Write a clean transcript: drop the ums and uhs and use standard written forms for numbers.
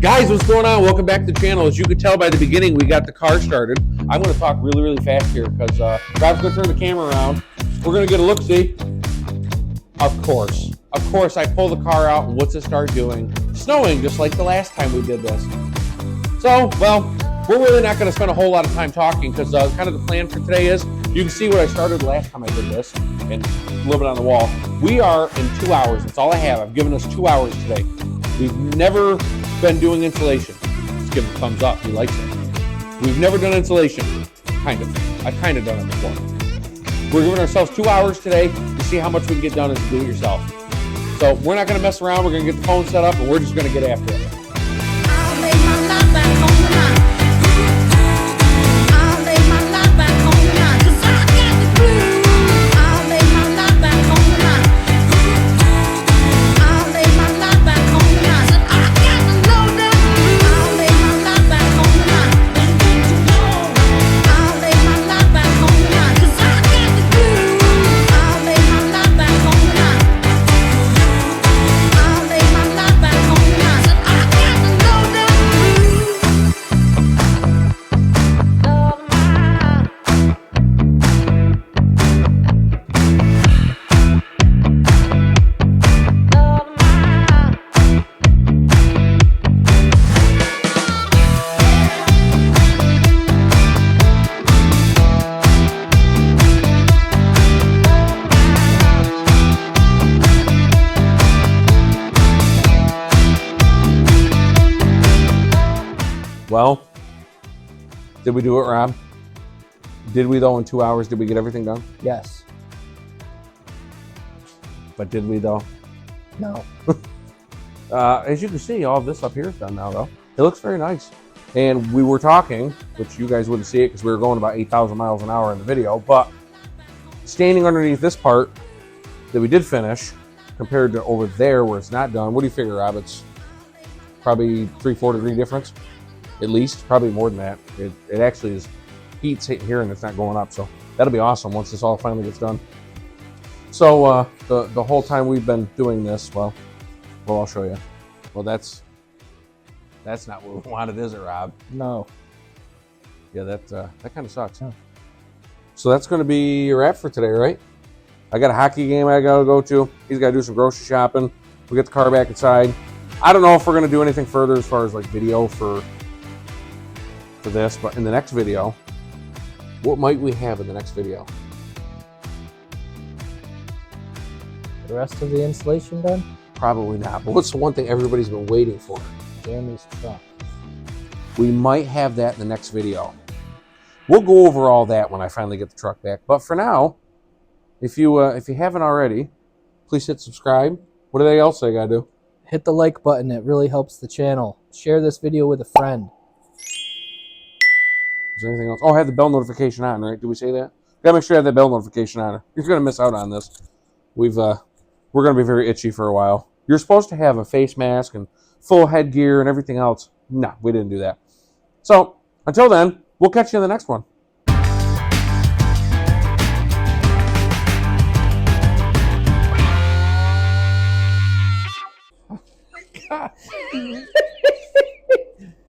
Guys, what's going on? Welcome back to the channel. As you could tell by the beginning, we got the car started. I'm going to talk really fast here because Rob's going to turn the camera around. We're going to get a look-see. Of course, I pull the car out, and what's it start doing? Snowing, just like the last time we did this. So, well, we're really not going to spend a whole lot of time talking because kind of the plan for today is, you can see what I started last time I did this, and a little bit on the wall. We are in 2 hours. That's all I have. I've given us 2 hours today. We've never been doing insulation. Let's give it a thumbs up. He likes it. We've never done insulation. Kind of. I've kind of done it before. We're giving ourselves 2 hours today to see how much we can get done as a do-it-yourself. So we're not going to mess around. We're going to get the phone set up, and we're just going to get after it. I'll lay my life back on the line. I'll lay my life back on the line, 'cause I got the blues. I'll lay my life back on the line. I'll lay my life back on the line. Said I got the low-down blues. I'll lay my life back on the line. I'll lay my life back on the line, 'cause I got the blues. I'll lay my life back on the line. I'll lay my life back on the line. Said I got the low-down blues. Well, did we do it, Rob? Did we, though, in 2 hours? Did we get everything done? Yes. But did we, though? No. As you can see, all of this up here is done now, though. It looks very nice. And we were talking, which you guys wouldn't see it because we were going about 8,000 miles an hour in the video, but standing underneath this part that we did finish, compared to over there where it's not done, what do you figure, Rob? It's probably 3-4 degree difference, at least. Probably more than that. It actually is, heat's hitting here and it's not going up, so that'll be awesome once this all finally gets done. So the whole time we've been doing this, well, I'll show you. Well, that's not what we wanted, is it, Rob? No. Yeah, that kind of sucks. Huh? So that's going to be your wrap for today, right? I got a hockey game I got to go to. He's got to do some grocery shopping. We get the car back inside. I don't know if we're going to do anything further as far as like video for this, but in the next video, what might we have in the next video? The rest of the insulation done? Probably not. But what's the one thing everybody's been waiting for? Jeremy's truck. We might have that in the next video. We'll go over all that when I finally get the truck back. But for now, if you haven't already, please hit subscribe. What else I gotta do? Hit the like button. It really helps the channel. Share this video with a friend. Is there anything else? Oh, I have the bell notification on, right? Did we say that? Gotta make sure I have that bell notification on. You're gonna miss out on this. We're gonna be very itchy for a while. You're supposed to have a face mask and full headgear and everything else. No, we didn't do that. So until then, we'll catch you in the next one. Oh my God.